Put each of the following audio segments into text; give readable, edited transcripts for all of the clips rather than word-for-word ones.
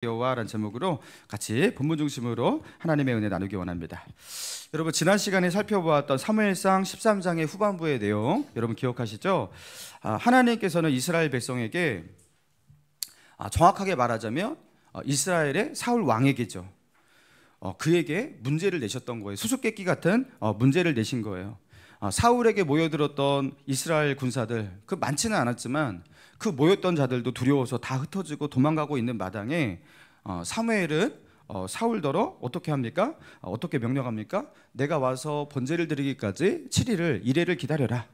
여호와라는 제목으로 같이 본문 중심으로 하나님의 은혜 나누기 원합니다. 여러분, 지난 시간에 살펴보았던 사무엘상 13장의 후반부의 내용 여러분 기억하시죠? 하나님께서는 이스라엘 백성에게 정확하게 말하자면 이스라엘의 사울 왕에게죠. 그에게 문제를 내셨던 거예요. 수수께끼 같은 문제를 내신 거예요. 사울에게 모여들었던 이스라엘 군사들, 그 많지는 않았지만 그 모였던 자들도 두려워서 다 흩어지고 도망가고 있는 마당에 사무엘은 사울더러 어떻게 합니까? 어떻게 명령합니까? 내가 와서 번제를 드리기까지 7일을 이레를 기다려라.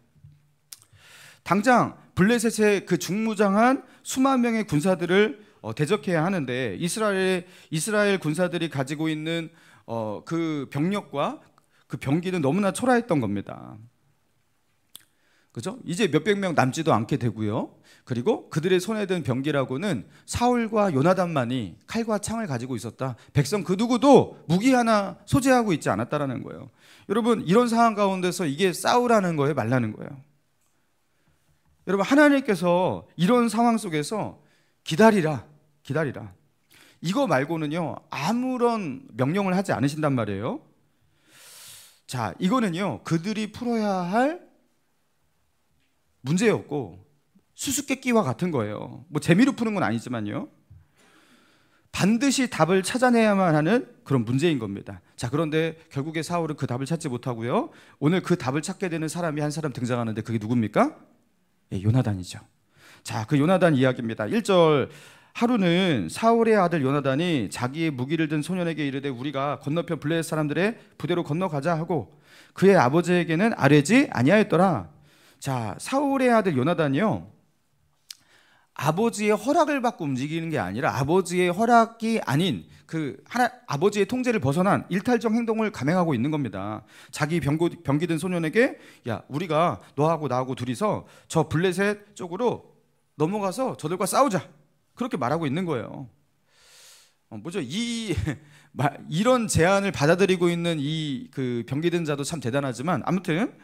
당장 블레셋의 그 중무장한 수만 명의 군사들을 대적해야 하는데 이스라엘 군사들이 가지고 있는 그 병력과 그 병기는 너무나 초라했던 겁니다. 그죠? 이제 몇백 명 남지도 않게 되고요. 그리고 그들의 손에 든 병기라고는 사울과 요나단만이 칼과 창을 가지고 있었다. 백성 그 누구도 무기 하나 소지하고 있지 않았다라는 거예요. 여러분, 이런 상황 가운데서 이게 싸우라는 거예요, 말라는 거예요? 여러분, 하나님께서 이런 상황 속에서 기다리라. 이거 말고는요, 아무런 명령을 하지 않으신단 말이에요. 자, 이거는요, 그들이 풀어야 할 문제였고 수수께끼와 같은 거예요. 뭐 재미로 푸는 건 아니지만요, 반드시 답을 찾아내야만 하는 그런 문제인 겁니다. 자, 그런데 결국에 사울은 그 답을 찾지 못하고요, 오늘 그 답을 찾게 되는 사람이 한 사람 등장하는데 그게 누굽니까? 요나단이죠. 자, 그 요나단 이야기입니다. 1절, 하루는 사울의 아들 요나단이 자기의 무기를 든 소년에게 이르되 우리가 건너편 블레셋 사람들의 부대로 건너가자 하고 그의 아버지에게는 아뢰지 아니하였더라. 자, 사울의 아들 요나단이요, 아버지의 허락을 받고 움직이는 게 아니라 아버지의 허락이 아닌 아버지의 통제를 벗어난 일탈적 행동을 감행하고 있는 겁니다. 자기 병기 든 소년에게 야, 우리가 너하고 나하고 둘이서 저 블레셋 쪽으로 넘어가서 저들과 싸우자, 그렇게 말하고 있는 거예요. 뭐죠? 이런 제안을 받아들이고 있는 이 그 병기 든 자도 참 대단하지만 아무튼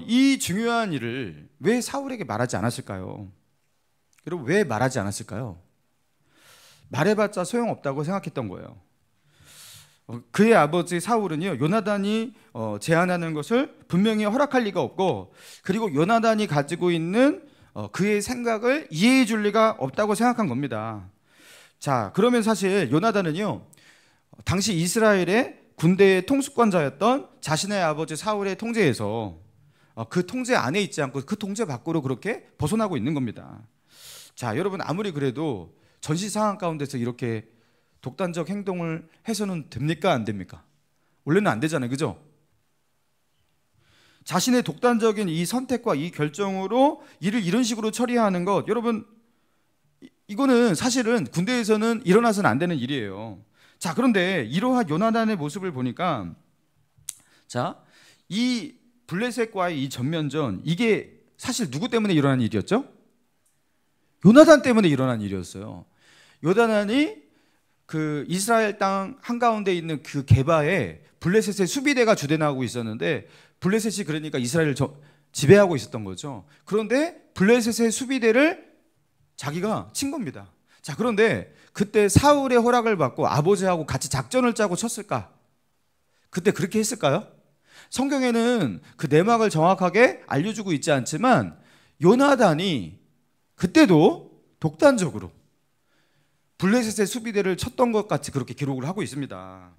이 중요한 일을 왜 사울에게 말하지 않았을까요? 여러분, 왜 말하지 않았을까요? 말해봤자 소용없다고 생각했던 거예요. 그의 아버지 사울은요, 요나단이 제안하는 것을 분명히 허락할 리가 없고, 그리고 요나단이 가지고 있는 그의 생각을 이해해 줄 리가 없다고 생각한 겁니다. 자, 그러면 사실 요나단은요, 당시 이스라엘의 군대의 통수권자였던 자신의 아버지 사울의 통제에서 그 통제 안에 있지 않고 그 통제 밖으로 그렇게 벗어나고 있는 겁니다. 자, 여러분, 아무리 그래도 전시 상황 가운데서 이렇게 독단적 행동을 해서는 됩니까? 안 됩니까? 원래는 안 되잖아요, 그죠? 자신의 독단적인 이 선택과 이 결정으로 일을 이런 식으로 처리하는 것, 여러분, 이거는 사실은 군대에서는 일어나서는 안 되는 일이에요. 자, 그런데 이러한 요나단의 모습을 보니까, 자, 이 블레셋과의 이 전면전, 이게 사실 누구 때문에 일어난 일이었죠? 요나단 때문에 일어난 일이었어요. 요나단이 그 이스라엘 땅 한가운데 있는 그 게바에 블레셋의 수비대가 주둔하고 있었는데, 블레셋이 그러니까 이스라엘을 지배하고 있었던 거죠. 그런데 블레셋의 수비대를 자기가 친 겁니다. 자, 그런데 그때 사울의 허락을 받고 아버지하고 같이 작전을 짜고 쳤을까? 그때 그렇게 했을까요? 성경에는 그 내막을 정확하게 알려주고 있지 않지만 요나단이 그때도 독단적으로 블레셋의 수비대를 쳤던 것 같이 그렇게 기록을 하고 있습니다.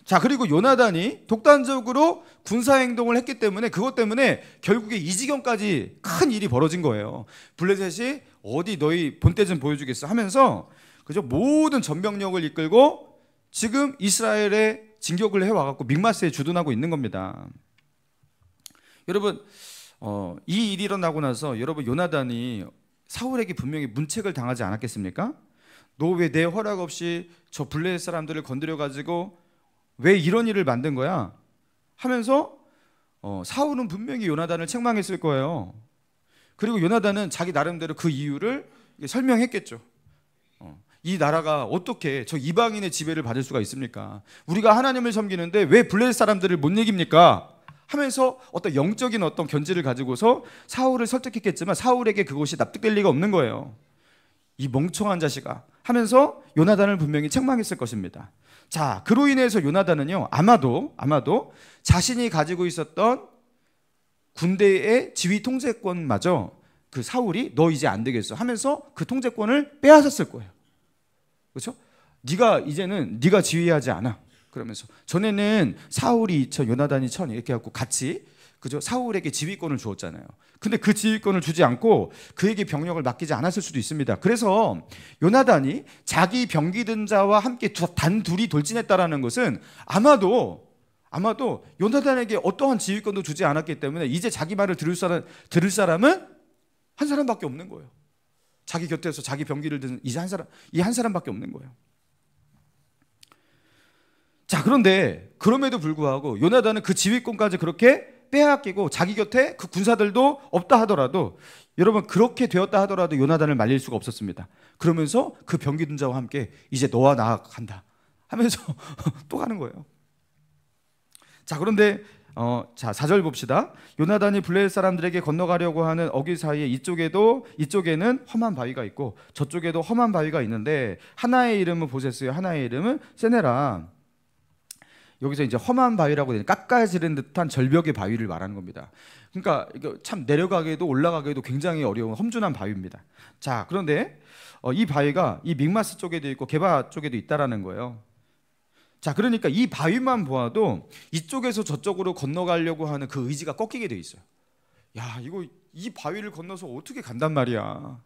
자, 그리고 요나단이 독단적으로 군사행동을 했기 때문에 그것 때문에 결국에 이 지경까지 큰 일이 벌어진 거예요. 블레셋이 어디 너희 본때 좀 보여주겠어 하면서 그죠, 모든 전병력을 이끌고 지금 이스라엘에 진격을 해와갖고 mikmas에 주둔하고 있는 겁니다. 여러분, 이 일이 일어나고 나서 여러분, 요나단이 사울에게 분명히 문책을 당하지 않았겠습니까? 너 왜 내 허락 없이 저 블레셋 사람들을 건드려 가지고 왜 이런 일을 만든 거야? 하면서 사울은 분명히 요나단을 책망했을 거예요. 그리고 요나단은 자기 나름대로 그 이유를 설명했겠죠. 이 나라가 어떻게 저 이방인의 지배를 받을 수가 있습니까? 우리가 하나님을 섬기는데 왜 블레셋 사람들을 못 이깁니까? 하면서 어떤 영적인 어떤 견지를 가지고서 사울을 설득했겠지만 사울에게 그것이 납득될 리가 없는 거예요. 이 멍청한 자식아 하면서 요나단을 분명히 책망했을 것입니다. 자, 그로 인해서 요나단은요, 아마도 자신이 가지고 있었던 군대의 지휘 통제권마저 그 사울이 너 이제 안 되겠어 하면서 그 통제권을 빼앗았을 거예요. 그렇죠? 네가 이제는 네가 지휘하지 않아. 그러면서 전에는 사울이 2천, 요나단이 1,000 이렇게 갖고 같이, 그죠? 사울에게 지휘권을 주었잖아요. 근데 그 지휘권을 주지 않고 그에게 병력을 맡기지 않았을 수도 있습니다. 그래서 요나단이 자기 병기든 자와 함께 단둘이 돌진했다라는 것은 아마도 요나단에게 어떠한 지휘권도 주지 않았기 때문에 이제 자기 말을 들을 사람은 한 사람밖에 없는 거예요. 자기 곁에서 자기 병기를 든 이제 이 한 사람밖에 없는 거예요. 자, 그런데 그럼에도 불구하고 요나단은 그 지휘권까지 그렇게 빼앗기고 자기 곁에 그 군사들도 없다 하더라도, 여러분 그렇게 되었다 하더라도 요나단을 말릴 수가 없었습니다. 그러면서 그 병기든 자와 함께 이제 너와 나 간다 하면서 또 가는 거예요. 자, 그런데 자, 4절 봅시다. 요나단이 블레셋 사람들에게 건너가려고 하는 어귀 사이에 이쪽에는 험한 바위가 있고 저쪽에도 험한 바위가 있는데 하나의 이름은 보세스요, 하나의 이름은 세네라. 여기서 이제 험한 바위라고 되는 깎아지른 듯한 절벽의 바위를 말하는 겁니다. 그러니까 이거 참 내려가기에도 올라가기에도 굉장히 어려운 험준한 바위입니다. 자, 그런데 이 바위가 이 믹마스 쪽에도 있고 게바 쪽에도 있다라는 거예요. 자, 그러니까 이 바위만 보아도 이쪽에서 저쪽으로 건너가려고 하는 그 의지가 꺾이게 돼 있어요. 야, 이 바위를 건너서 어떻게 간단 말이야.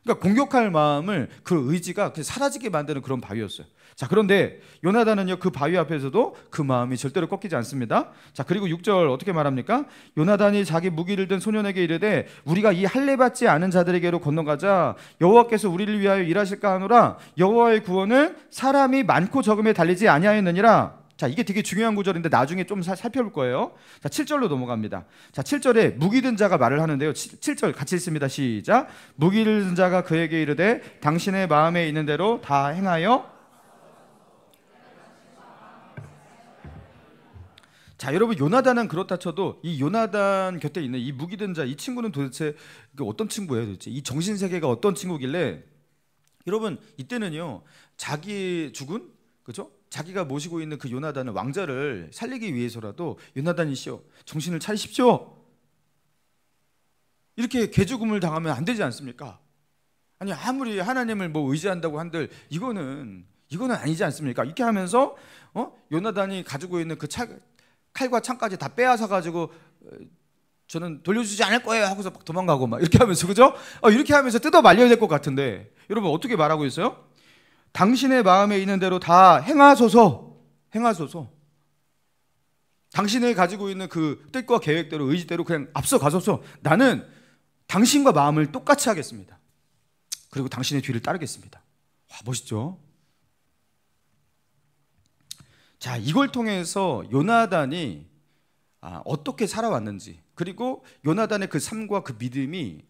그러니까 공격할 마음을, 그 의지가 사라지게 만드는 그런 바위였어요. 자, 그런데 요나단은요, 그 바위 앞에서도 그 마음이 절대로 꺾이지 않습니다. 자, 그리고 6절 어떻게 말합니까? 요나단이 자기 무기를 든 소년에게 이르되 우리가 이 할례 받지 않은 자들에게로 건너가자. 여호와께서 우리를 위하여 일하실까 하노라. 여호와의 구원은 사람이 많고 적음에 달리지 아니하였느니라. 자, 이게 되게 중요한 구절인데 나중에 좀 살펴볼 거예요. 자, 7절로 넘어갑니다. 자, 7절에 무기든 자가 말을 하는데요. 7절 같이 읽습니다. 시작. 무기를 든 자가 그에게 이르되 당신의 마음에 있는 대로 다 행하여. 자, 여러분 요나단은 그렇다 쳐도 이 요나단 곁에 있는 이 무기든 자, 이 친구는 도대체 어떤 친구예요? 도대체 이 정신세계가 어떤 친구길래, 여러분 이때는요, 자기 죽은, 그죠? 자기가 모시고 있는 그 요나단은 왕자를 살리기 위해서라도 요나단이시여 정신을 차리십시오, 이렇게 개죽음을 당하면 안 되지 않습니까? 아니 아무리 하나님을 뭐 의지한다고 한들 이거는 아니지 않습니까? 이렇게 하면서 요나단이 가지고 있는 그 칼과 창까지 다 빼앗아 가지고 저는 돌려주지 않을 거예요 하고서 막 도망가고 막 이렇게 하면서, 그죠? 이렇게 하면서 뜯어 말려야 될 것 같은데, 여러분 어떻게 말하고 있어요? 당신의 마음에 있는 대로 다 행하소서. 당신이 가지고 있는 그 뜻과 계획대로, 의지대로 그냥 앞서 가소서. 나는 당신과 마음을 똑같이 하겠습니다. 그리고 당신의 뒤를 따르겠습니다. 와, 멋있죠? 자, 이걸 통해서 요나단이 어떻게 살아왔는지, 그리고 요나단의 그 삶과 그 믿음이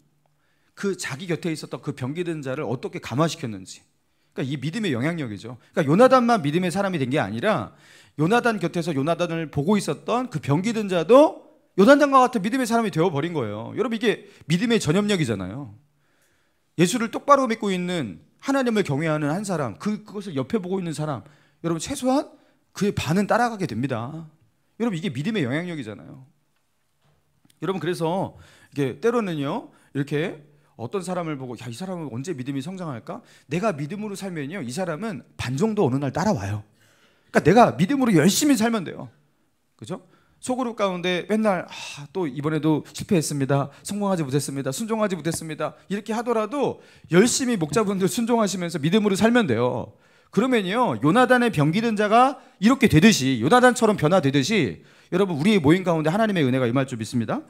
그 자기 곁에 있었던 그 병기든 자를 어떻게 감화시켰는지, 그러니까 이 믿음의 영향력이죠. 그러니까 요나단만 믿음의 사람이 된 게 아니라 요나단 곁에서 요나단을 보고 있었던 그 병기든 자도 요나단과 같은 믿음의 사람이 되어버린 거예요. 여러분 이게 믿음의 전염력이잖아요. 예수를 똑바로 믿고 있는, 하나님을 경외하는 한 사람, 그것을 옆에 보고 있는 사람, 여러분 최소한 그의 반은 따라가게 됩니다. 여러분 이게 믿음의 영향력이잖아요. 여러분 그래서 이게 때로는요, 이렇게 어떤 사람을 보고 야, 이 사람은 언제 믿음이 성장할까? 내가 믿음으로 살면요, 이 사람은 반 정도 어느 날 따라와요. 그러니까 내가 믿음으로 열심히 살면 돼요. 그죠? 소그룹 가운데 맨날 또 이번에도 실패했습니다, 성공하지 못했습니다, 순종하지 못했습니다, 이렇게 하더라도 열심히 목자분들 순종하시면서 믿음으로 살면 돼요. 그러면요, 요나단의 병기든 자가 이렇게 되듯이, 요나단처럼 변화되듯이 여러분 우리의 모임 가운데 하나님의 은혜가 임할 줄 믿습니다.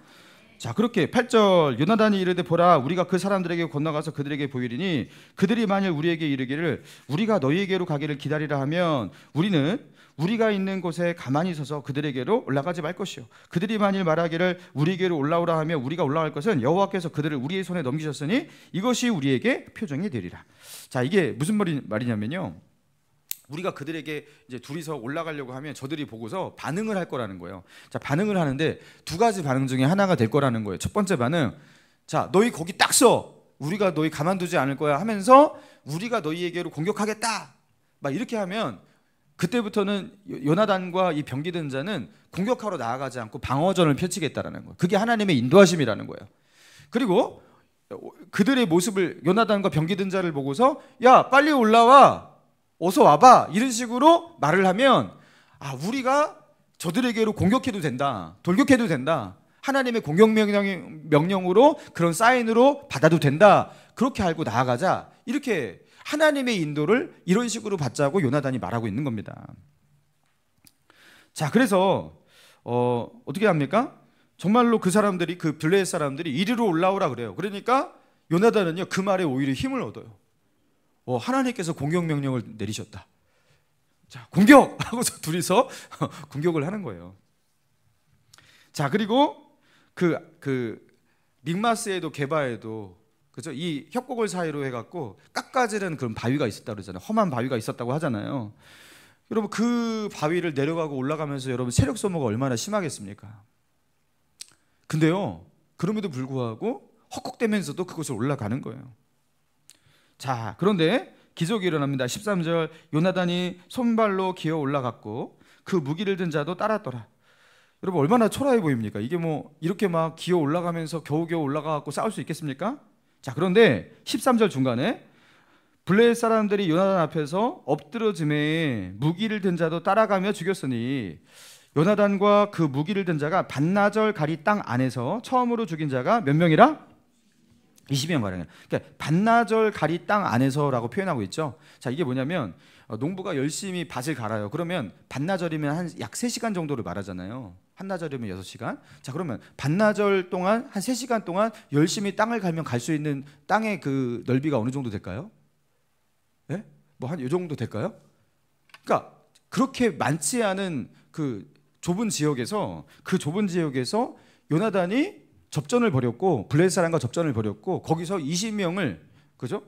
자, 그렇게 8절 요나단이 이르되 보라, 우리가 그 사람들에게 건너가서 그들에게 보이리니 그들이 만일 우리에게 이르기를 우리가 너희에게로 가기를 기다리라 하면 우리는 우리가 있는 곳에 가만히 서서 그들에게로 올라가지 말 것이요, 그들이 만일 말하기를 우리에게로 올라오라 하면 우리가 올라갈 것은 여호와께서 그들을 우리의 손에 넘기셨으니 이것이 우리에게 표정이 되리라. 자, 이게 무슨 말이냐면요, 우리가 그들에게 이제 둘이서 올라가려고 하면 저들이 보고서 반응을 할 거라는 거예요. 자, 반응을 하는데 두 가지 반응 중에 하나가 될 거라는 거예요. 첫 번째 반응, 자, 너희 거기 딱 서. 우리가 너희 가만두지 않을 거야 하면서 우리가 너희에게로 공격하겠다 막 이렇게 하면 그때부터는 요나단과 이 병기든 자는 공격하러 나아가지 않고 방어전을 펼치겠다라는 거예요. 그게 하나님의 인도하심이라는 거예요. 그리고 그들의 모습을 요나단과 병기든 자를 보고서 야 빨리 올라와 어서 와봐 이런 식으로 말을 하면 우리가 저들에게로 공격해도 된다 돌격해도 된다 하나님의 공격 명령으로 그런 사인으로 받아도 된다 그렇게 알고 나아가자 이렇게 하나님의 인도를 이런 식으로 받자고 요나단이 말하고 있는 겁니다. 자 그래서 어떻게 합니까? 정말로 그 사람들이 그 블레셋 사람들이 이리로 올라오라 그래요. 그러니까 요나단은요 그 말에 오히려 힘을 얻어요. 하나님께서 공격 명령을 내리셨다. 자 공격 하고서 둘이서 공격을 하는 거예요. 자 그리고 그 믹마스에도 게바에도 그죠? 이 협곡을 사이로 해갖고 깎아지는 그런 바위가 있었다 그러잖아요. 험한 바위가 있었다고 하잖아요. 여러분 그 바위를 내려가고 올라가면서 여러분 체력 소모가 얼마나 심하겠습니까? 근데요 그럼에도 불구하고 헉헉대면서도 그곳을 올라가는 거예요. 자 그런데 기적이 일어납니다. 13절 요나단이 손발로 기어 올라갔고 그 무기를 든 자도 따랐더라. 여러분 얼마나 초라해 보입니까? 이게 뭐 이렇게 막 기어 올라가면서 겨우겨우 올라가갖고 싸울 수 있겠습니까? 자 그런데 13절 중간에 블레셋 사람들이 요나단 앞에서 엎드러짐에 무기를 든 자도 따라가며 죽였으니 요나단과 그 무기를 든 자가 반나절 가리 땅 안에서 처음으로 죽인 자가 몇 명이라? 20명 가량이에요. 그러니까 반나절 가리 땅 안에서라고 표현하고 있죠. 자 이게 뭐냐면 농부가 열심히 밭을 갈아요. 그러면 반나절이면 한 약 3시간 정도를 말하잖아요. 한나절이면 6시간. 자 그러면 반나절 동안 한 3시간 동안 열심히 땅을 갈면 갈 수 있는 땅의 그 넓이가 어느 정도 될까요? 예? 뭐 한 이 정도 될까요? 그러니까 그렇게 많지 않은 그 좁은 지역에서 요나단이 접전을 벌였고 블레셋 사람과 접전을 벌였고 거기서 20명을 그죠?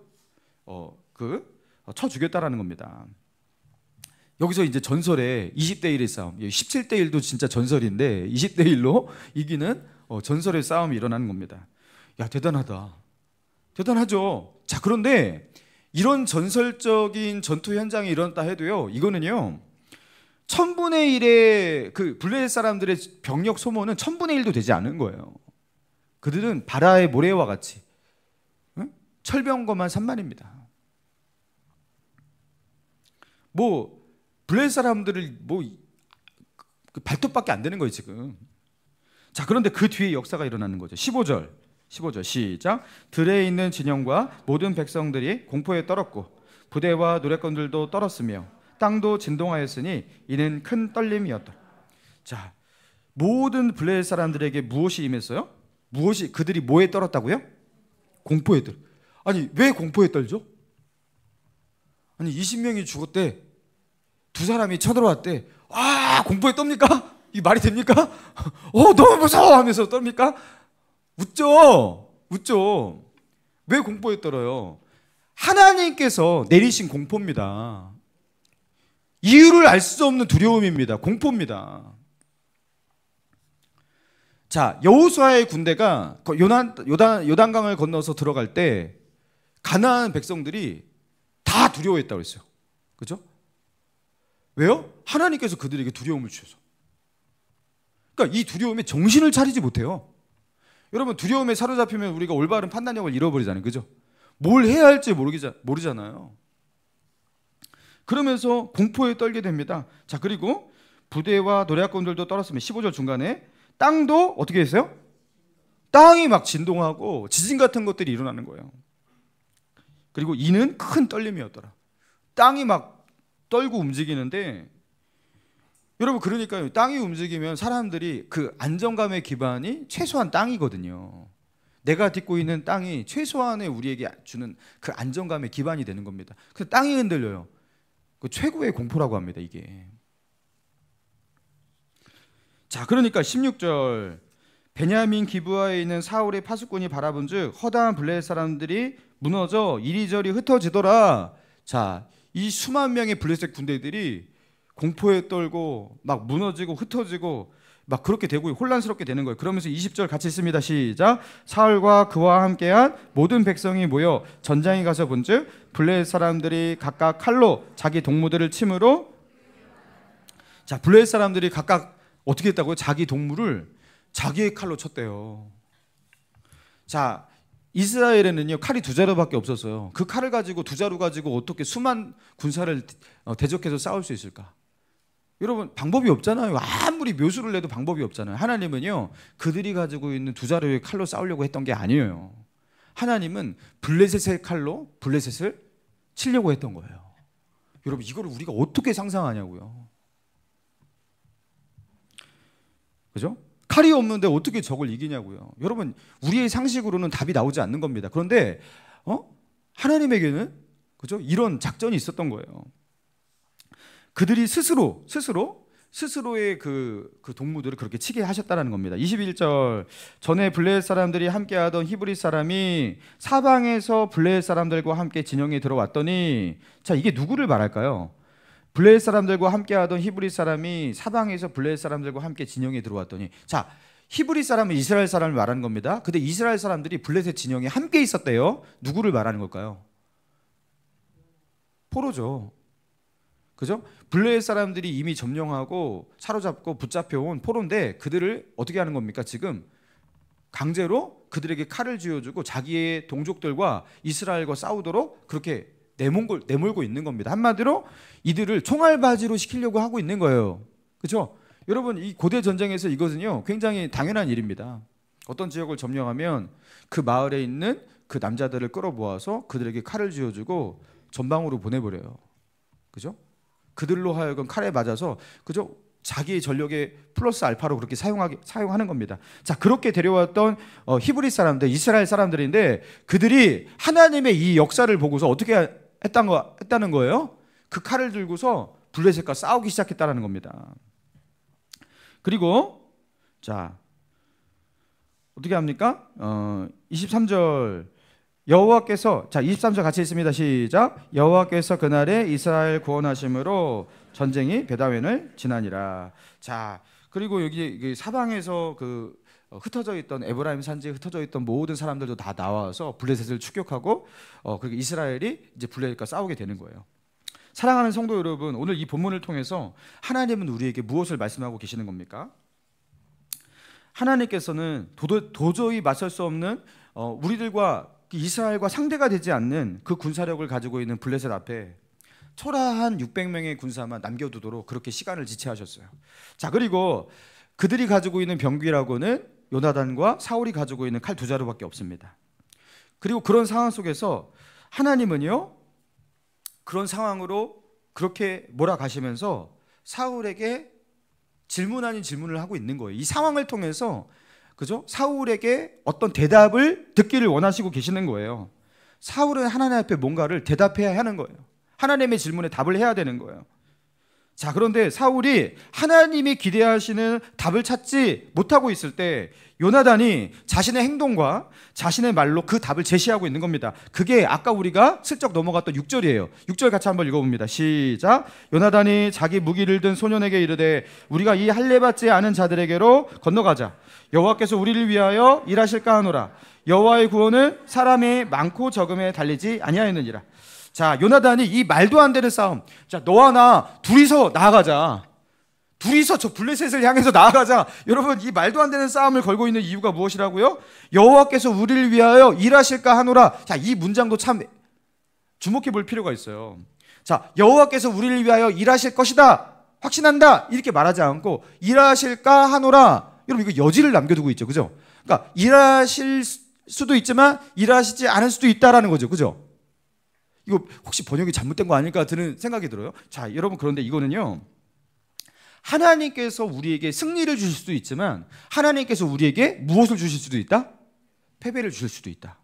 쳐 죽였다라는 겁니다. 여기서 이제 전설의 20대 1의 싸움, 17대 1도 진짜 전설인데 20대 1로 이기는 전설의 싸움이 일어나는 겁니다. 야 대단하다, 대단하죠. 자 그런데 이런 전설적인 전투 현장이 일어났다 해도요, 이거는요 1000분의 1의 그 블레셋 사람들의 병력 소모는 1000분의 1도 되지 않은 거예요. 그들은 바라의 모래와 같이 철병거만 3만입니다. 뭐 블레셋 사람들을 뭐 발톱밖에 안 되는 거예요 지금. 자 그런데 그 뒤에 역사가 일어나는 거죠. 15절 시작. 들에 있는 진영과 모든 백성들이 공포에 떨었고 부대와 노랫건들도 떨었으며 땅도 진동하였으니 이는 큰 떨림이었다. 자 모든 블레셋 사람들에게 무엇이 임했어요? 그들이 뭐에 떨었다고요? 공포에 떨. 아니 왜 공포에 떨죠? 아니 20명이 죽었대. 두 사람이 쳐들어왔대. 공포에 떱니까? 이게 말이 됩니까? 너무 무서워 하면서 떱니까? 웃죠. 왜 공포에 떨어요? 하나님께서 내리신 공포입니다. 이유를 알 수 없는 두려움입니다. 공포입니다. 자, 여호수아의 군대가 요단강을 건너서 들어갈 때 가나안 백성들이 다 두려워했다고 했어요. 그죠? 왜요? 하나님께서 그들에게 두려움을 주셔서. 그러니까 이 두려움에 정신을 차리지 못해요. 여러분 두려움에 사로잡히면 우리가 올바른 판단력을 잃어버리잖아요. 그죠? 뭘 해야 할지 모르잖아요. 그러면서 공포에 떨게 됩니다. 자 그리고 부대와 노략군들도 떨었으면 15절 중간에 땅도 어떻게 했어요? 땅이 막 진동하고 지진 같은 것들이 일어나는 거예요. 그리고 이는 큰 떨림이었더라. 땅이 막 떨고 움직이는데 여러분 그러니까요 땅이 움직이면 사람들이 그 안정감의 기반이 최소한 땅이거든요. 내가 딛고 있는 땅이 최소한의 우리에게 주는 그 안정감의 기반이 되는 겁니다. 근데 땅이 흔들려요. 그 최고의 공포라고 합니다 이게. 자 그러니까 16절 베냐민 기브아에 있는 사울의 파수꾼이 바라본즉 허다한 블레셋 사람들이 무너져 이리저리 흩어지더라. 자 이 수만 명의 블레셋 군대들이 공포에 떨고 막 무너지고 흩어지고 막 그렇게 되고 혼란스럽게 되는 거예요. 그러면서 20절 같이 읽습니다. 시작. 사울과 그와 함께한 모든 백성이 모여 전장에 가서 본즉 블레셋 사람들이 각각 칼로 자기 동무들을 침으로, 자, 블레셋 사람들이 각각 어떻게 했다고요? 자기 동물을 자기의 칼로 쳤대요. 자, 이스라엘에는요 칼이 두 자루밖에 없었어요. 그 칼을 가지고, 두 자루 가지고 어떻게 수만 군사를 대적해서 싸울 수 있을까? 여러분, 방법이 없잖아요. 아무리 묘수를 내도 방법이 없잖아요. 하나님은요 그들이 가지고 있는 두 자루의 칼로 싸우려고 했던 게 아니에요. 하나님은 블레셋의 칼로 블레셋을 치려고 했던 거예요. 여러분, 이걸 우리가 어떻게 상상하냐고요. 그죠? 칼이 없는데 어떻게 적을 이기냐고요. 여러분, 우리의 상식으로는 답이 나오지 않는 겁니다. 그런데 하나님에게는, 그죠? 이런 작전이 있었던 거예요. 그들이 스스로의 그 동무들을 그렇게 치게 하셨다는 겁니다. 21절, 전에 블레셋 사람들이 함께하던 히브리 사람이 사방에서 블레셋 사람들과 함께 진영에 들어왔더니, 자, 이게 누구를 말할까요? 블레셋 사람들과 함께하던 히브리 사람이 사방에서 블레셋 사람들과 함께 진영에 들어왔더니, 자, 히브리 사람은 이스라엘 사람을 말하는 겁니다. 근데 이스라엘 사람들이 블레셋 진영에 함께 있었대요. 누구를 말하는 걸까요? 포로죠. 그죠? 블레셋 사람들이 이미 점령하고 사로잡고 붙잡혀온 포로인데, 그들을 어떻게 하는 겁니까? 지금 강제로 그들에게 칼을 쥐어주고 자기의 동족들과 이스라엘과 싸우도록 그렇게 내몰고 있는 겁니다. 한마디로 이들을 총알바지로 시키려고 하고 있는 거예요. 그렇죠? 여러분, 이 고대 전쟁에서 이것은요 굉장히 당연한 일입니다. 어떤 지역을 점령하면 그 마을에 있는 그 남자들을 끌어모아서 그들에게 칼을 쥐어주고 전방으로 보내버려요. 그죠? 그들로 하여금 칼에 맞아서, 그죠? 자기의 전력의 플러스 알파로 그렇게 사용하는 겁니다. 자, 그렇게 데려왔던 히브리 사람들, 이스라엘 사람들인데, 그들이 하나님의 이 역사를 보고서 어떻게 했다는 거예요? 그 칼을 들고서 블레셋과 싸우기 시작했다는 겁니다. 그리고 자, 어떻게 합니까? 23절, 여호와께서, 자, 23절 같이 읽습니다. 시작. 여호와께서 그날에 이스라엘 구원하심으로 전쟁이 베다웬을 지나니라. 자, 그리고 여기 사방에서 그 흩어져 있던, 에브라임 산지에 흩어져 있던 모든 사람들도 다 나와서 블레셋을 추격하고, 그리고 이스라엘이 이제 블레셋과 싸우게 되는 거예요. 사랑하는 성도 여러분, 오늘 이 본문을 통해서 하나님은 우리에게 무엇을 말씀하고 계시는 겁니까? 하나님께서는 도저히 맞설 수 없는 우리들과 이스라엘과 상대가 되지 않는 그 군사력을 가지고 있는 블레셋 앞에 초라한 600명의 군사만 남겨두도록 그렇게 시간을 지체하셨어요. 자, 그리고 그들이 가지고 있는 병기라고는 요나단과 사울이 가지고 있는 칼 두 자루밖에 없습니다. 그리고 그런 상황 속에서 하나님은요, 그런 상황으로 그렇게 몰아가시면서 사울에게 질문 아닌 질문을 하고 있는 거예요. 이 상황을 통해서, 그죠? 사울에게 어떤 대답을 듣기를 원하시고 계시는 거예요. 사울은 하나님 앞에 뭔가를 대답해야 하는 거예요. 하나님의 질문에 답을 해야 되는 거예요. 자, 그런데 사울이 하나님이 기대하시는 답을 찾지 못하고 있을 때 요나단이 자신의 행동과 자신의 말로 그 답을 제시하고 있는 겁니다. 그게 아까 우리가 슬쩍 넘어갔던 6절이에요. 6절 같이 한번 읽어봅니다. 시작. 요나단이 자기 무기를 든 소년에게 이르되 우리가 이 할례받지 않은 자들에게로 건너가자. 여호와께서 우리를 위하여 일하실까 하노라. 여호와의 구원은 사람의 많고 적음에 달리지 아니하였느니라. 자, 요나단이 이 말도 안 되는 싸움, 자, 너와 나 둘이서 나아가자, 둘이서 저 블레셋을 향해서 나아가자. 여러분, 이 말도 안 되는 싸움을 걸고 있는 이유가 무엇이라고요? 여호와께서 우리를 위하여 일하실까 하노라. 자, 이 문장도 참 주목해 볼 필요가 있어요. 자, 여호와께서 우리를 위하여 일하실 것이다, 확신한다, 이렇게 말하지 않고 일하실까 하노라. 여러분, 이거 여지를 남겨두고 있죠, 그죠? 그러니까 일하실 수도 있지만 일하시지 않을 수도 있다라는 거죠, 그죠? 이거 혹시 번역이 잘못된 거 아닐까 드는 생각이 들어요. 자, 여러분, 그런데 이거는요, 하나님께서 우리에게 승리를 주실 수도 있지만 하나님께서 우리에게 무엇을 주실 수도 있다? 패배를 주실 수도 있다.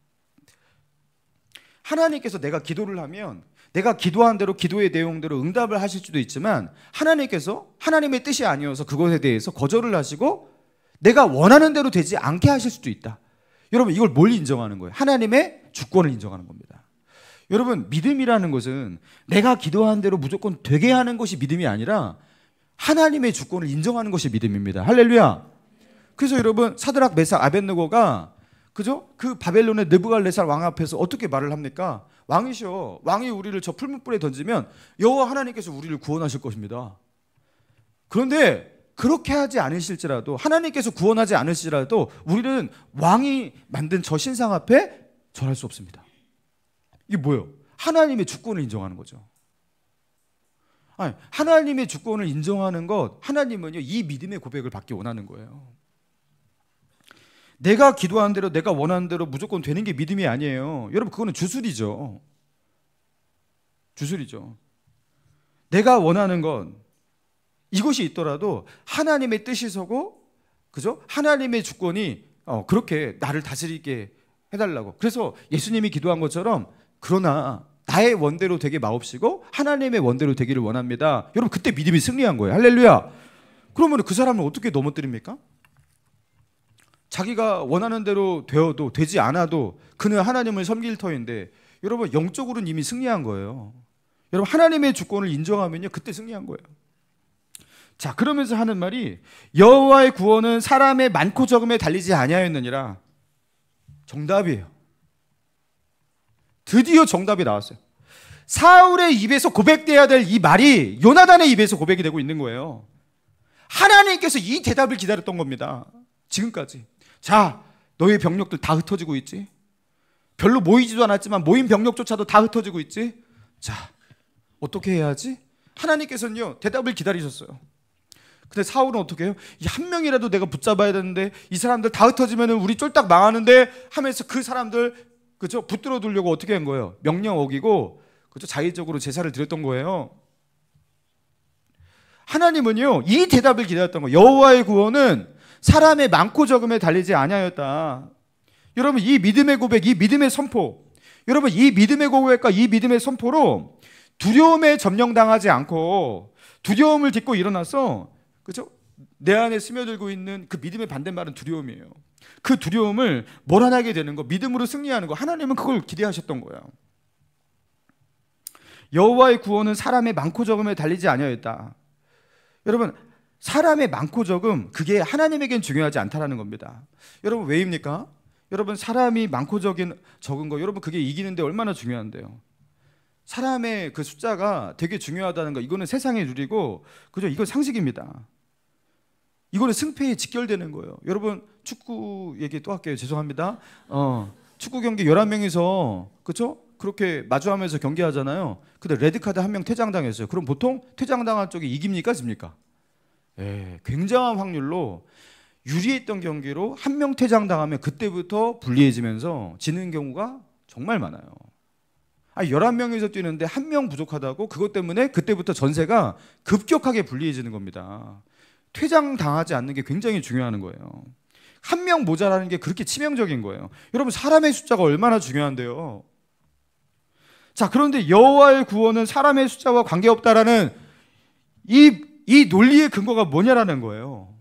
하나님께서 내가 기도를 하면 내가 기도한 대로 기도의 내용대로 응답을 하실 수도 있지만 하나님께서 하나님의 뜻이 아니어서 그것에 대해서 거절을 하시고 내가 원하는 대로 되지 않게 하실 수도 있다. 여러분, 이걸 뭘 인정하는 거예요? 하나님의 주권을 인정하는 겁니다. 여러분, 믿음이라는 것은 내가 기도한 대로 무조건 되게 하는 것이 믿음이 아니라 하나님의 주권을 인정하는 것이 믿음입니다. 할렐루야. 그래서 여러분 사드락 메삭 아벳느고가 그죠? 그 바벨론의 느부갓네살 왕 앞에서 어떻게 말을 합니까? 왕이셔. 왕이 우리를 저 풀무불에 던지면 여호와 하나님께서 우리를 구원하실 것입니다. 그런데 그렇게 하지 않으실지라도, 하나님께서 구원하지 않으실지라도 우리는 왕이 만든 저 신상 앞에 절할 수 없습니다. 이게 뭐예요? 하나님의 주권을 인정하는 거죠. 아니, 하나님의 주권을 인정하는 것, 하나님은요 이 믿음의 고백을 받기 원하는 거예요. 내가 기도하는 대로, 내가 원하는 대로 무조건 되는 게 믿음이 아니에요. 여러분, 그거는 주술이죠. 주술이죠. 내가 원하는 건 이것이 있더라도 하나님의 뜻이 서고, 그죠? 하나님의 주권이 그렇게 나를 다스리게 해달라고. 그래서 예수님이 기도한 것처럼, 그러나 나의 원대로 되게 마옵시고 하나님의 원대로 되기를 원합니다. 여러분, 그때 믿음이 승리한 거예요. 할렐루야. 그러면 그 사람을 어떻게 넘어뜨립니까? 자기가 원하는 대로 되어도 되지 않아도 그는 하나님을 섬길 터인데, 여러분 영적으로는 이미 승리한 거예요. 여러분, 하나님의 주권을 인정하면요 그때 승리한 거예요. 자, 그러면서 하는 말이 여호와의 구원은 사람의 많고 적음에 달리지 아니하였느니라. 정답이에요. 드디어 정답이 나왔어요. 사울의 입에서 고백돼야 될 이 말이 요나단의 입에서 고백이 되고 있는 거예요. 하나님께서 이 대답을 기다렸던 겁니다. 지금까지. 자, 너희 병력들 다 흩어지고 있지? 별로 모이지도 않았지만 모인 병력조차도 다 흩어지고 있지? 자, 어떻게 해야 하지? 하나님께서는요 대답을 기다리셨어요. 근데 사울은 어떻게 해요? 한 명이라도 내가 붙잡아야 되는데 이 사람들 다 흩어지면 우리 쫄딱 망하는데 하면서 그 사람들, 그죠? 붙들어 두려고 어떻게 한 거예요? 명령 어기고, 그죠? 자의적으로 제사를 드렸던 거예요. 하나님은요 이 대답을 기다렸던 거예요. 여호와의 구원은 사람의 많고 적음에 달리지 아니하였다. 여러분, 이 믿음의 고백, 이 믿음의 선포, 여러분 이 믿음의 고백과 이 믿음의 선포로 두려움에 점령당하지 않고 두려움을 딛고 일어나서, 그죠? 내 안에 스며들고 있는 그 믿음의 반대말은 두려움이에요. 그 두려움을 몰아내게 되는 거, 믿음으로 승리하는 거, 하나님은 그걸 기대하셨던 거예요. 여호와의 구원은 사람의 많고 적음에 달리지 아니하였다. 여러분, 사람의 많고 적음, 그게 하나님에겐 중요하지 않다라는 겁니다. 여러분, 왜입니까? 여러분, 사람이 많고 적은 거, 여러분 그게 이기는데 얼마나 중요한데요. 사람의 그 숫자가 되게 중요하다는 거, 이거는 세상의 룰이고, 그죠? 이건 상식입니다. 이거는 승패에 직결되는 거예요. 여러분, 축구 얘기 또 할게요. 죄송합니다. 축구 경기 11명이서, 그렇죠? 그렇게 마주하면서 경기하잖아요. 근데 레드카드 1명 퇴장당했어요. 그럼 보통 퇴장당한 쪽이 이깁니까? 집니까? 예, 굉장한 확률로 유리했던 경기로 1명 퇴장당하면 그때부터 불리해지면서 지는 경우가 정말 많아요. 11명이서 뛰는데 1명 부족하다고, 그것 때문에 그때부터 전세가 급격하게 불리해지는 겁니다. 퇴장당하지 않는 게 굉장히 중요한 거예요. 1명 모자라는 게 그렇게 치명적인 거예요. 여러분, 사람의 숫자가 얼마나 중요한데요. 자, 그런데 여호와의 구원은 사람의 숫자와 관계없다라는 이 논리의 근거가 뭐냐라는 거예요.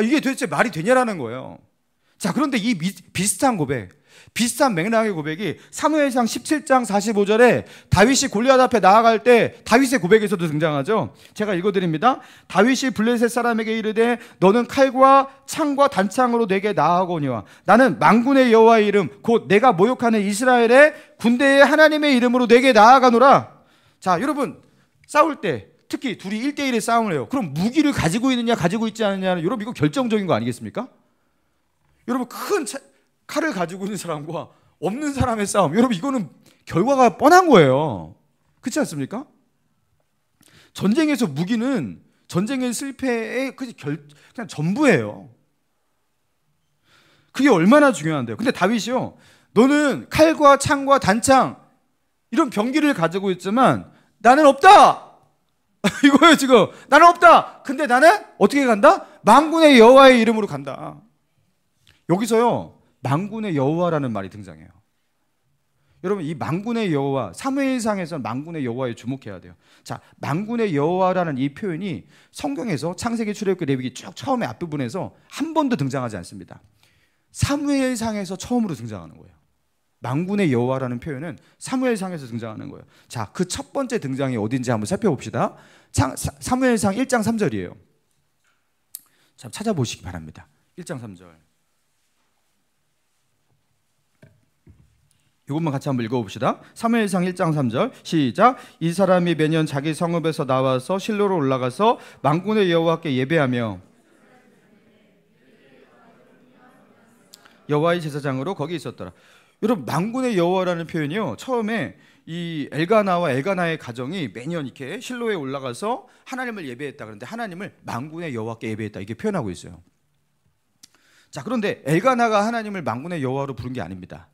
이게 도대체 말이 되냐라는 거예요. 자, 그런데 이 비슷한 고백, 비슷한 맥락의 고백이 사무엘상 17장 45절에 다윗이 골리앗 앞에 나아갈 때 다윗의 고백에서도 등장하죠. 제가 읽어드립니다. 다윗이 블레셋 사람에게 이르되 너는 칼과 창과 단창으로 내게 나아오거니와 나는 만군의 여호와의 이름 곧 내가 모욕하는 이스라엘의 군대의 하나님의 이름으로 내게 나아가노라. 자, 여러분, 싸울 때 특히 둘이 1대1의 싸움을 해요. 그럼 무기를 가지고 있느냐 가지고 있지 않느냐는, 여러분 이거 결정적인 거 아니겠습니까? 여러분, 큰 칼을 가지고 있는 사람과 없는 사람의 싸움, 여러분 이거는 결과가 뻔한 거예요. 그렇지 않습니까? 전쟁에서 무기는 전쟁의 실패의 그냥 전부예요. 그게 얼마나 중요한데요. 근데 다윗이요, 너는 칼과 창과 단창 이런 병기를 가지고 있지만 나는 없다. 이거예요. 지금 나는 없다. 근데 나는 어떻게 간다? 만군의 여호와의 이름으로 간다. 여기서요 만군의 여호와라는 말이 등장해요. 여러분, 이 만군의 여호와, 사무엘상에서 만군의 여호와에 주목해야 돼요. 자, 만군의 여호와라는 이 표현이 성경에서 창세기, 출애굽기, 레위기 쭉 처음에 앞부분에서 한 번도 등장하지 않습니다. 사무엘상에서 처음으로 등장하는 거예요. 만군의 여호와라는 표현은 사무엘상에서 등장하는 거예요. 자, 그 첫 번째 등장이 어딘지 한번 살펴봅시다. 사무엘상 1장 3절이에요. 자, 찾아보시기 바랍니다. 1장 3절. 이것만 같이 한번 읽어봅시다. 사무엘상 1장 3절 시작. 이 사람이 매년 자기 성읍에서 나와서 실로로 올라가서 만군의 여호와께 예배하며 여호와의 제사장으로 거기 있었더라. 여러분, 만군의 여호와라는 표현이요, 처음에 이 엘가나와 엘가나의 가정이 매년 이렇게 실로에 올라가서 하나님을 예배했다. 그런데 하나님을 만군의 여호와께 예배했다, 이게 표현하고 있어요. 자, 그런데 엘가나가 하나님을 만군의 여호와로 부른 게 아닙니다.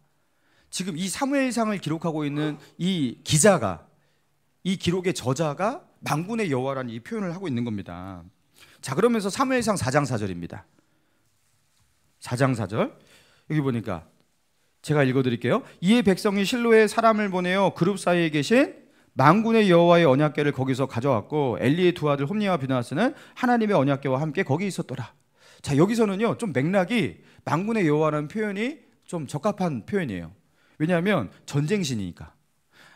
지금 이 사무엘상을 기록하고 있는 이 기자가, 이 기록의 저자가 만군의 여호와라는 이 표현을 하고 있는 겁니다. 자, 그러면서 사무엘상 4장 4절입니다. 4장 4절 여기 보니까 제가 읽어드릴게요. 이에 백성이 실로에 사람을 보내어 그룹 사이에 계신 만군의 여호와의 언약궤를 거기서 가져왔고 엘리의 두 아들 홈니와 비나스는 하나님의 언약궤와 함께 거기 있었더라. 자, 여기서는요 좀 맥락이 만군의 여호와라는 표현이 좀 적합한 표현이에요. 왜냐하면 전쟁신이니까.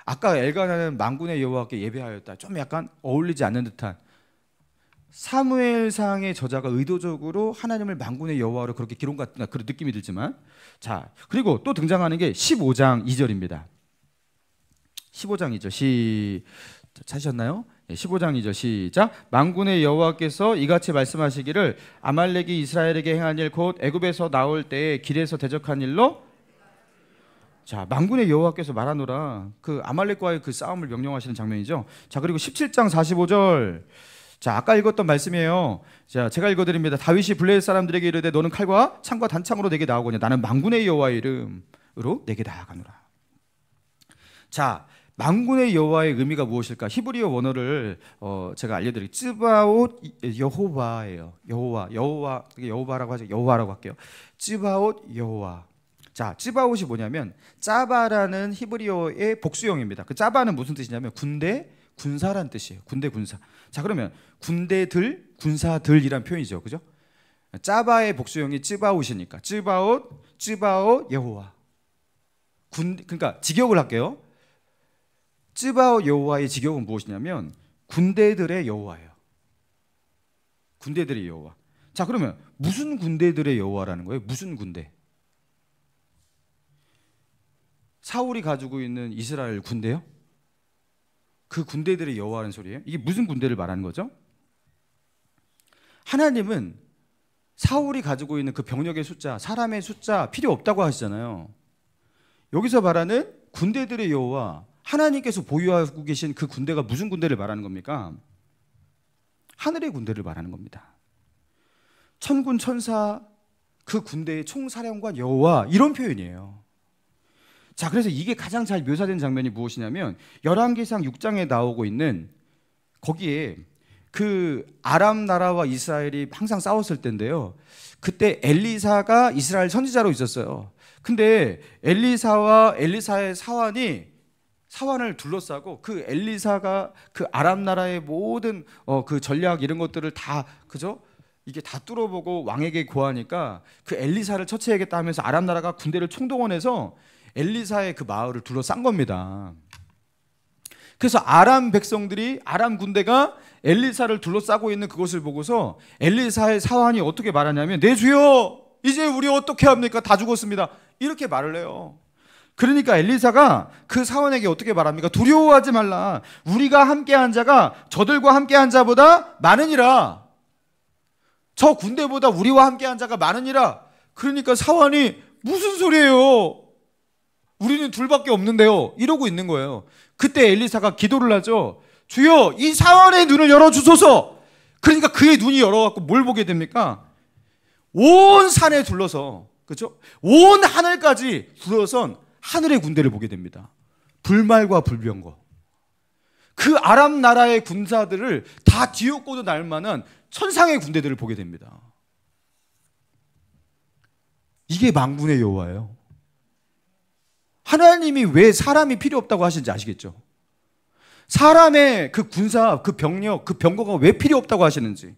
아까 엘가나는 만군의 여호와께 예배하였다, 좀 약간 어울리지 않는 듯한, 사무엘상의 저자가 의도적으로 하나님을 만군의 여호와로 그렇게 기록한 그런 느낌이 들지만, 자, 그리고 또 등장하는 게 15장 2절입니다. 15장 2절 찾으셨나요? 15장 2절 시작. 만군의 여호와께서 이같이 말씀하시기를 아말렉이 이스라엘에게 행한 일 곧 애굽에서 나올 때에 길에서 대적한 일로. 자, 만군의 여호와께서 말하노라. 그 아말렉과의 그 싸움을 명령하시는 장면이죠. 자, 그리고 17장 45절. 자, 아까 읽었던 말씀이에요. 자, 제가 읽어드립니다. 다윗이 블레셋 사람들에게 이르되 너는 칼과 창과 단창으로 내게 나아오냐. 나는 만군의 여호와의 이름으로 내게 나아가노라. 자, 만군의 여호와의 의미가 무엇일까? 히브리어 원어를 제가 알려드릴게요. 쯔바옷 여호와예요. 여호와라고 하죠. 여호와라고 할게요. 쯔바옷 여호와. 자, 쯔바옷이 뭐냐면 짜바라는 히브리어의 복수형입니다. 그 짜바는 무슨 뜻이냐면 군대, 군사란 뜻이에요. 군대, 군사. 자, 그러면 군대들, 군사들이란 표현이죠, 그죠? 짜바의 복수형이 쯔바옷이니까 쯔바옷 여호와. 그러니까 직역을 할게요. 쯔바옷 여호와의 직역은 무엇이냐면 군대들의 여호와예요. 군대들의 여호와. 자, 그러면 무슨 군대들의 여호와라는 거예요? 무슨 군대? 사울이 가지고 있는 이스라엘 군대요? 그 군대들의 여호와라는 소리예요? 이게 무슨 군대를 말하는 거죠? 하나님은 사울이 가지고 있는 그 병력의 숫자, 사람의 숫자 필요 없다고 하시잖아요. 여기서 말하는 군대들의 여호와, 하나님께서 보유하고 계신 그 군대가 무슨 군대를 말하는 겁니까? 하늘의 군대를 말하는 겁니다. 천군 천사, 그 군대의 총사령관 여호와, 이런 표현이에요. 자, 그래서 이게 가장 잘 묘사된 장면이 무엇이냐면 열왕기상 6장에 나오고 있는, 거기에 그 아람 나라와 이스라엘이 항상 싸웠을 때인데요, 그때 엘리사가 이스라엘 선지자로 있었어요. 근데 엘리사와 엘리사의 사환을 둘러싸고 그 엘리사가 그 아람 나라의 모든 그 전략 이런 것들을 다, 그죠? 이게 다 뚫어보고 왕에게 고하니까 그 엘리사를 처치해야겠다 하면서 아람 나라가 군대를 총동원해서 엘리사의 그 마을을 둘러싼 겁니다. 그래서 아람 백성들이, 아람 군대가 엘리사를 둘러싸고 있는 그것을 보고서 엘리사의 사환이 어떻게 말하냐면 내 주여, 이제 우리 어떻게 합니까? 다 죽었습니다. 이렇게 말을 해요. 그러니까 엘리사가 그 사환에게 어떻게 말합니까? 두려워하지 말라. 우리가 함께한 자가 저들과 함께한 자보다 많으니라. 저 군대보다 우리와 함께한 자가 많으니라. 그러니까 사환이 무슨 소리예요? 우리는 둘밖에 없는데요, 이러고 있는 거예요. 그때 엘리사가 기도를 하죠. 주여, 이 사환의 눈을 열어주소서. 그러니까 그의 눈이 열어갖고 뭘 보게 됩니까? 온 산에 둘러서, 그렇죠? 온 하늘까지 둘러선 하늘의 군대를 보게 됩니다. 불말과 불병거. 그 아람 나라의 군사들을 다 뒤엎고도 날 만한 천상의 군대들을 보게 됩니다. 이게 만군의 여호와예요. 하나님이 왜 사람이 필요 없다고 하시는지 아시겠죠? 사람의 그 군사, 그 병력, 그 병거가 왜 필요 없다고 하시는지.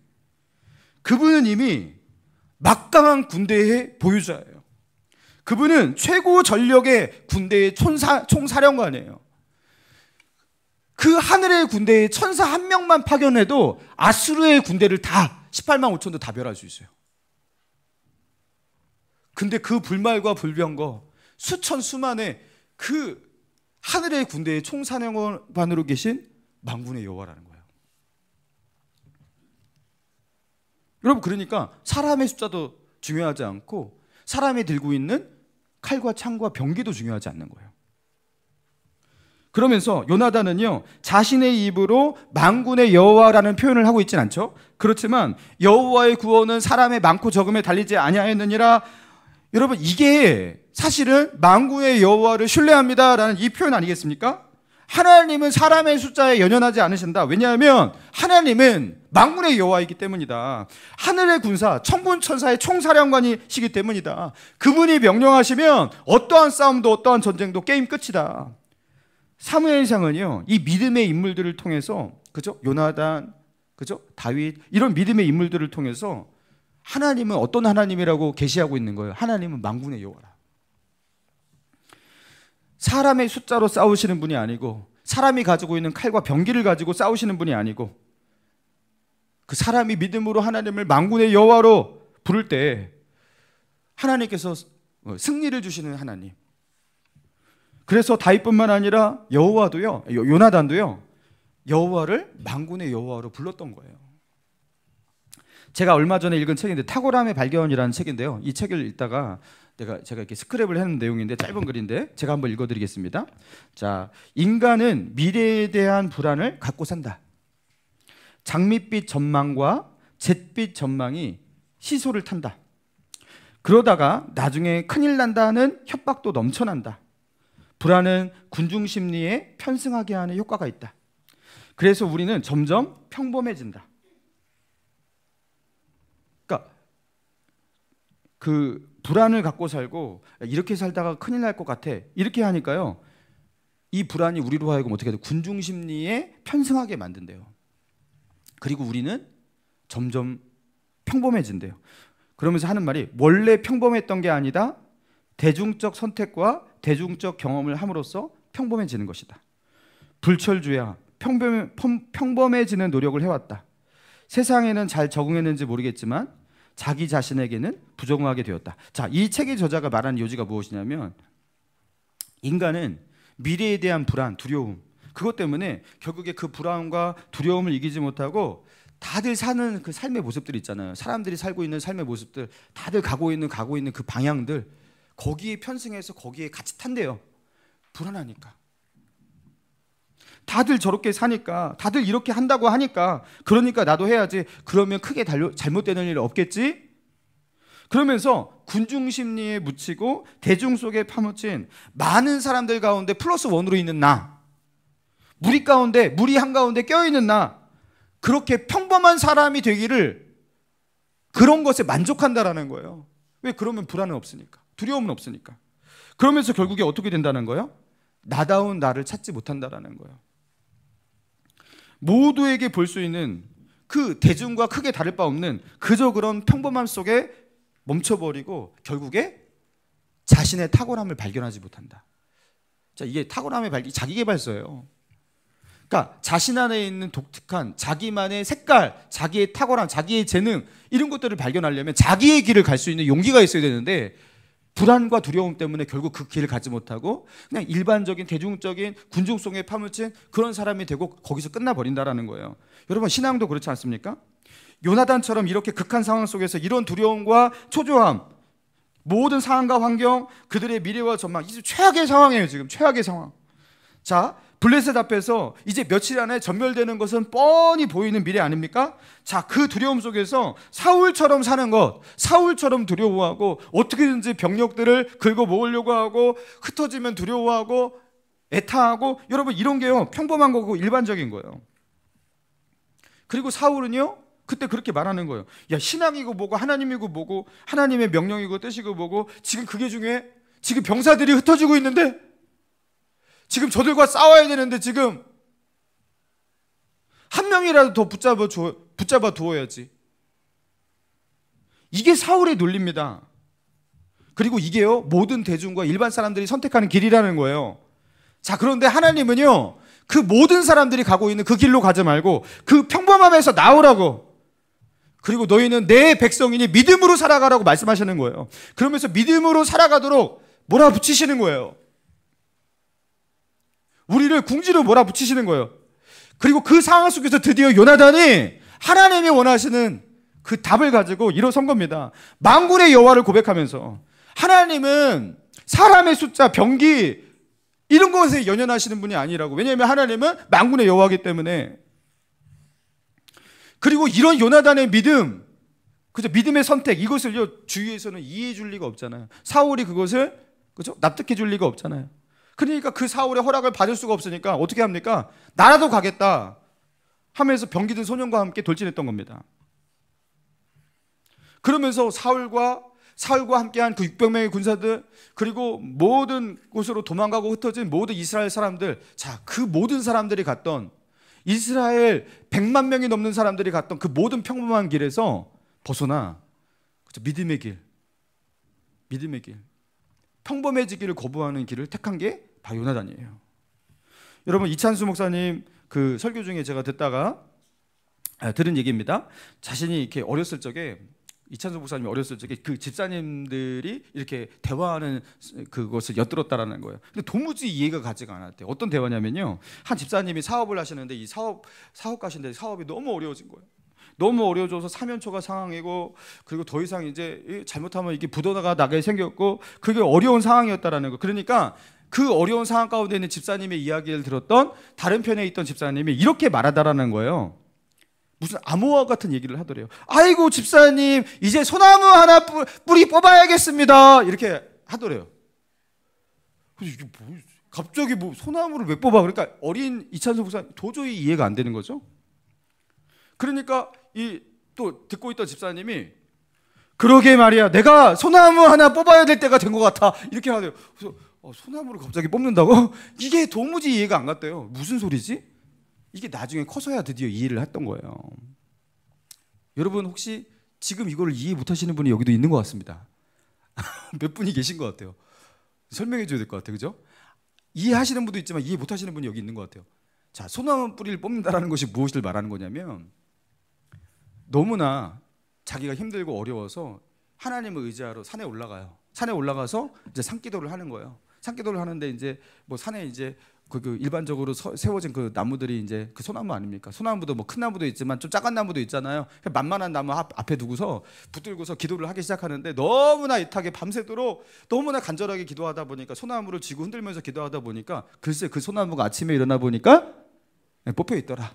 그분은 이미 막강한 군대의 보유자예요. 그분은 최고 전력의 군대의 총사령관이에요. 그 하늘의 군대에 천사 한 명만 파견해도 아수르의 군대를 다 18만 5천도 다 멸할 수 있어요. 근데 그 불말과 불병거 수천 수만의 그 하늘의 군대의 총사령관으로 계신 만군의 여호와라는 거예요. 여러분, 그러니까 사람의 숫자도 중요하지 않고 사람이 들고 있는 칼과 창과 병기도 중요하지 않는 거예요. 그러면서 요나단은요, 자신의 입으로 만군의 여호와라는 표현을 하고 있진 않죠. 그렇지만 여호와의 구원은 사람의 많고 적음에 달리지 아니하였느니라. 여러분, 이게 사실은 만군의 여호와를 신뢰합니다라는 이 표현 아니겠습니까? 하나님은 사람의 숫자에 연연하지 않으신다. 왜냐하면 하나님은 만군의 여호와이기 때문이다. 하늘의 군사, 천군 천사의 총사령관이시기 때문이다. 그분이 명령하시면 어떠한 싸움도 어떠한 전쟁도 게임 끝이다. 사무엘상은요, 이 믿음의 인물들을 통해서, 그죠? 요나단, 그죠? 다윗, 이런 믿음의 인물들을 통해서 하나님은 어떤 하나님이라고 계시하고 있는 거예요. 하나님은 만군의 여호와라. 사람의 숫자로 싸우시는 분이 아니고, 사람이 가지고 있는 칼과 병기를 가지고 싸우시는 분이 아니고, 그 사람이 믿음으로 하나님을 만군의 여호와로 부를 때 하나님께서 승리를 주시는 하나님. 그래서 다윗뿐만 아니라 여호와도요, 요나단도요, 여호와를 만군의 여호와로 불렀던 거예요. 제가 얼마 전에 읽은 책인데, 탁월함의 발견이라는 책인데요, 이 책을 읽다가 제가 이렇게 스크랩을 해놓은 내용인데, 짧은 글인데 제가 한번 읽어드리겠습니다. 자, 인간은 미래에 대한 불안을 갖고 산다. 장밋빛 전망과 잿빛 전망이 시소를 탄다. 그러다가 나중에 큰일 난다는 협박도 넘쳐난다. 불안은 군중 심리에 편승하게 하는 효과가 있다. 그래서 우리는 점점 평범해진다. 그러니까 그 불안을 갖고 살고, 이렇게 살다가 큰일 날 것 같아, 이렇게 하니까요, 이 불안이 우리로 하여금 어떻게 해요? 군중 심리에 편승하게 만든대요. 그리고 우리는 점점 평범해진대요. 그러면서 하는 말이, 원래 평범했던 게 아니다, 대중적 선택과 대중적 경험을 함으로써 평범해지는 것이다. 불철주야, 평범해지는 노력을 해왔다. 세상에는 잘 적응했는지 모르겠지만 자기 자신에게는 부적응하게 되었다. 자, 이 책의 저자가 말하는 요지가 무엇이냐면, 인간은 미래에 대한 불안, 두려움, 그것 때문에 결국에 그 불안과 두려움을 이기지 못하고 다들 사는 그 삶의 모습들 있잖아요. 사람들이 살고 있는 삶의 모습들, 다들 가고 있는 그 방향들, 거기에 편승해서 거기에 같이 탄대요. 불안하니까. 다들 저렇게 사니까, 다들 이렇게 한다고 하니까, 그러니까 나도 해야지. 그러면 크게 잘못되는 일 없겠지? 그러면서 군중 심리에 묻히고 대중 속에 파묻힌 많은 사람들 가운데 플러스 원으로 있는 나, 무리 한가운데 껴있는 나, 그렇게 평범한 사람이 되기를, 그런 것에 만족한다라는 거예요. 왜? 그러면 불안은 없으니까, 두려움은 없으니까. 그러면서 결국에 어떻게 된다는 거예요? 나다운 나를 찾지 못한다라는 거예요. 모두에게 볼 수 있는 그 대중과 크게 다를 바 없는 그저 그런 평범함 속에 멈춰버리고 결국에 자신의 탁월함을 발견하지 못한다. 자, 이게 탁월함의 자기계발서예요. 그러니까 자신 안에 있는 독특한 자기만의 색깔, 자기의 탁월함, 자기의 재능, 이런 것들을 발견하려면 자기의 길을 갈 수 있는 용기가 있어야 되는데, 불안과 두려움 때문에 결국 그 길을 가지 못하고 그냥 일반적인 대중적인 군중 속에 파묻힌 그런 사람이 되고 거기서 끝나버린다라는 거예요. 여러분, 신앙도 그렇지 않습니까? 요나단처럼 이렇게 극한 상황 속에서 이런 두려움과 초조함, 모든 상황과 환경, 그들의 미래와 전망, 이제 최악의 상황이에요. 지금 최악의 상황. 자, 블레셋 앞에서 이제 며칠 안에 전멸되는 것은 뻔히 보이는 미래 아닙니까? 자, 그 두려움 속에서 사울처럼 사는 것, 사울처럼 두려워하고 어떻게든지 병력들을 긁어 모으려고 하고, 흩어지면 두려워하고 애타하고, 여러분, 이런 게요, 평범한 거고 일반적인 거예요. 그리고 사울은요, 그때 그렇게 말하는 거예요. 야, 신앙이고 뭐고 하나님이고 뭐고 하나님의 명령이고 뜻이고 뭐고, 지금 그게 중요해? 지금 병사들이 흩어지고 있는데, 지금 저들과 싸워야 되는데, 지금 한 명이라도 더 붙잡아 두어야지. 이게 사울의 논리입니다. 그리고 이게요, 모든 대중과 일반 사람들이 선택하는 길이라는 거예요. 자, 그런데 하나님은요, 그 모든 사람들이 가고 있는 그 길로 가지 말고 그 평범함에서 나오라고, 그리고 너희는 내 백성이니 믿음으로 살아가라고 말씀하시는 거예요. 그러면서 믿음으로 살아가도록 몰아붙이시는 거예요. 우리를 궁지로 몰아붙이시는 거예요. 그리고 그 상황 속에서 드디어 요나단이 하나님이 원하시는 그 답을 가지고 일어선 겁니다. 만군의 여호와를 고백하면서, 하나님은 사람의 숫자, 병기 이런 것에 연연하시는 분이 아니라고. 왜냐하면 하나님은 만군의 여호와이기 때문에. 그리고 이런 요나단의 믿음, 그죠? 믿음의 선택, 이것을요, 주위에서는 이해해 줄 리가 없잖아요. 사울이 그것을, 그죠? 납득해 줄 리가 없잖아요. 그러니까 그 사울의 허락을 받을 수가 없으니까 어떻게 합니까? 나라도 가겠다 하면서 병기든 소년과 함께 돌진했던 겁니다. 그러면서 사울과 함께한 그 600명의 군사들, 그리고 모든 곳으로 도망가고 흩어진 모든 이스라엘 사람들, 자, 그 모든 사람들이 갔던, 이스라엘 100만 명이 넘는 사람들이 갔던 그 모든 평범한 길에서 벗어나, 그렇죠? 믿음의 길, 평범해지기를 거부하는 길을 택한 게 바로 요나단이에요. 여러분, 이찬수 목사님 그 설교 중에 제가 듣다가 들은 얘기입니다. 자신이 이렇게 어렸을 적에, 이찬수 목사님이 어렸을 적에 그 집사님들이 이렇게 대화하는 그것을 엿들었다라는 거예요. 근데 도무지 이해가 가지가 않았대요. 어떤 대화냐면요, 한 집사님이 사업을 하시는데 이 사업가신데 사업이 너무 어려워진 거예요. 너무 어려워져서 사면초가 상황이고, 그리고 더 이상 이제 잘못하면 이게 부도가 나게 생겼고, 그게 어려운 상황이었다라는 거. 그러니까 그 어려운 상황 가운데 있는 집사님의 이야기를 들었던 다른 편에 있던 집사님이 이렇게 말하다라는 거예요. 무슨 암호화 같은 얘기를 하더래요. 아이고 집사님, 이제 소나무 하나 뿌리 뽑아야겠습니다, 이렇게 하더래요. 그래서 이게 뭐, 갑자기 뭐 소나무를 왜 뽑아? 그러니까 어린 이찬수 목사님 도저히 이해가 안 되는 거죠. 그러니까 이 또 듣고 있던 집사님이, 그러게 말이야, 내가 소나무 하나 뽑아야 될 때가 된 것 같아, 이렇게 하대요. 그래서 소나무를 갑자기 뽑는다고? 이게 도무지 이해가 안 갔대요. 무슨 소리지? 이게 나중에 커서야 드디어 이해를 했던 거예요. 여러분, 혹시 지금 이걸 이해 못하시는 분이 여기도 있는 것 같습니다. 몇 분이 계신 것 같아요. 설명해 줘야 될 것 같아요. 그죠? 이해하시는 분도 있지만 이해 못하시는 분이 여기 있는 것 같아요. 자, 소나무 뿌리를 뽑는다라는 것이 무엇을 말하는 거냐면, 너무나 자기가 힘들고 어려워서 하나님을 의지하러 산에 올라가요. 산에 올라가서 이제 산기도를 하는 거예요. 산기도를 하는데 이제 뭐 산에 이제 그 일반적으로 세워진 그 나무들이 이제 그 소나무 아닙니까? 소나무도 뭐 큰 나무도 있지만 좀 작은 나무도 있잖아요. 만만한 나무 앞에 두고서 붙들고서 기도를 하기 시작하는데, 너무나 애타게 밤새도록 너무나 간절하게 기도하다 보니까, 소나무를 쥐고 흔들면서 기도하다 보니까, 글쎄 그 소나무가 아침에 일어나 보니까 뽑혀 있더라.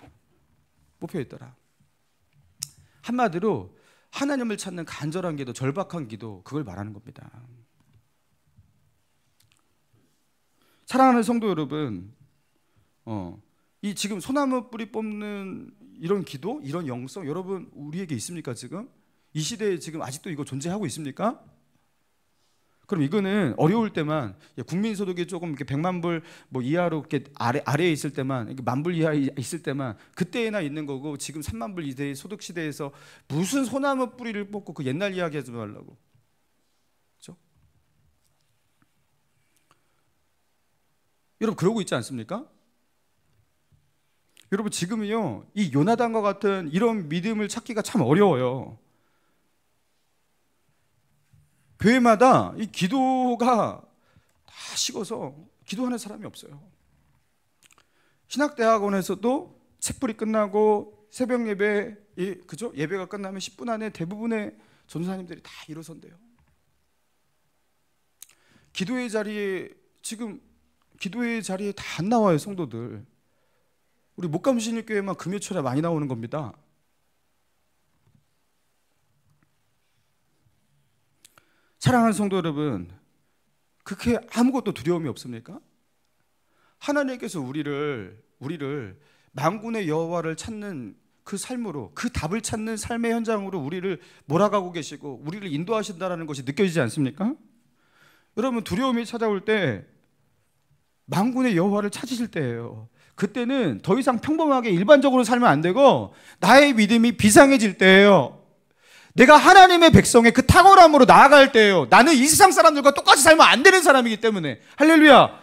한마디로 하나님을 찾는 간절한 기도, 절박한 기도, 그걸 말하는 겁니다. 사랑하는 성도 여러분, 이 지금 소나무 뿌리 뽑는 이런 기도, 이런 영성, 여러분 우리에게 있습니까? 지금 이 시대에 지금 아직도 이거 존재하고 있습니까? 그럼 이거는 어려울 때만, 국민소득이 조금 이렇게 100만 불 뭐 이하로 이렇게 아래에 있을 때만, 이렇게 10,000불 이하에 있을 때만 그때나 있는 거고, 지금 3만 불 이대의 소득 시대에서 무슨 소나무 뿌리를 뽑고 그 옛날 이야기 하지 말라고. 그렇죠? 여러분 그러고 있지 않습니까? 여러분 지금은요, 이 요나단과 같은 이런 믿음을 찾기가 참 어려워요. 교회마다 이 기도가 다 식어서 기도하는 사람이 없어요. 신학대학원에서도 책불이 끝나고 새벽 예배, 그죠? 예배가 끝나면 10분 안에 대부분의 전도사님들이 다 일어선대요. 기도의 자리에 다 안 나와요, 성도들. 우리 목감신일교회만 금요철에 많이 나오는 겁니다. 사랑하는 성도 여러분, 그렇게 아무것도 두려움이 없습니까? 하나님께서 우리를 만군의 여호와를 찾는 그 삶으로, 그 답을 찾는 삶의 현장으로 우리를 몰아가고 계시고 우리를 인도하신다는 것이 느껴지지 않습니까? 여러분, 두려움이 찾아올 때 만군의 여호와를 찾으실 때예요. 그때는 더 이상 평범하게 일반적으로 살면 안 되고 나의 믿음이 비상해질 때예요. 내가 하나님의 백성의 그 탁월함으로 나아갈 때예요. 나는 이 세상 사람들과 똑같이 살면 안 되는 사람이기 때문에. 할렐루야.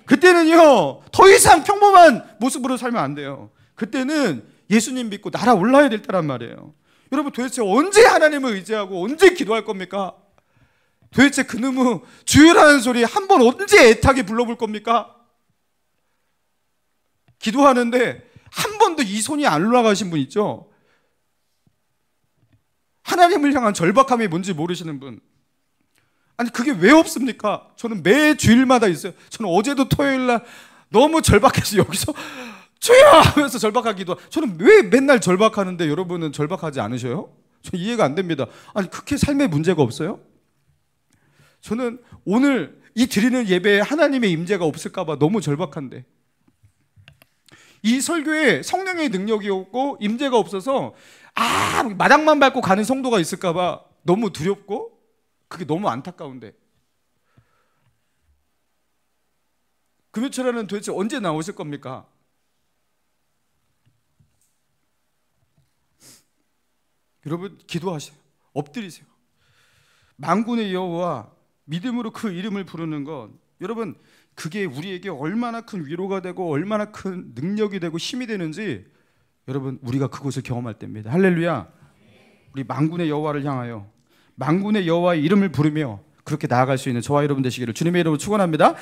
그때는요, 더 이상 평범한 모습으로 살면 안 돼요. 그때는 예수님 믿고 날아 올라야 될 때란 말이에요. 여러분, 도대체 언제 하나님을 의지하고 언제 기도할 겁니까? 도대체 그놈의 주여라는 소리 한 번 언제 애타게 불러볼 겁니까? 기도하는데 한 번도 이 손이 안 올라가신 분 있죠? 하나님을 향한 절박함이 뭔지 모르시는 분. 아니, 그게 왜 없습니까? 저는 매 주일마다 있어요. 저는 어제도 토요일날 너무 절박해서 여기서 주여 하면서 절박하기도. 저는 왜 맨날 절박하는데 여러분은 절박하지 않으셔요? 저 이해가 안 됩니다. 아니, 그렇게 삶에 문제가 없어요? 저는 오늘 이 드리는 예배에 하나님의 임재가 없을까 봐 너무 절박한데, 이 설교에 성령의 능력이 없고 임재가 없어서 마당만 밟고 가는 성도가 있을까 봐 너무 두렵고, 그게 너무 안타까운데, 금요철에는 도대체 언제 나오실 겁니까? 여러분, 기도하세요. 엎드리세요. 만군의 여호와 믿음으로 그 이름을 부르는 것, 여러분, 그게 우리에게 얼마나 큰 위로가 되고 얼마나 큰 능력이 되고 힘이 되는지 여러분, 우리가 그것을 경험할 때입니다. 할렐루야. 우리 만군의 여호와를 향하여 만군의 여호와의 이름을 부르며 그렇게 나아갈 수 있는 저와 여러분 되시기를 주님의 이름으로 축원합니다.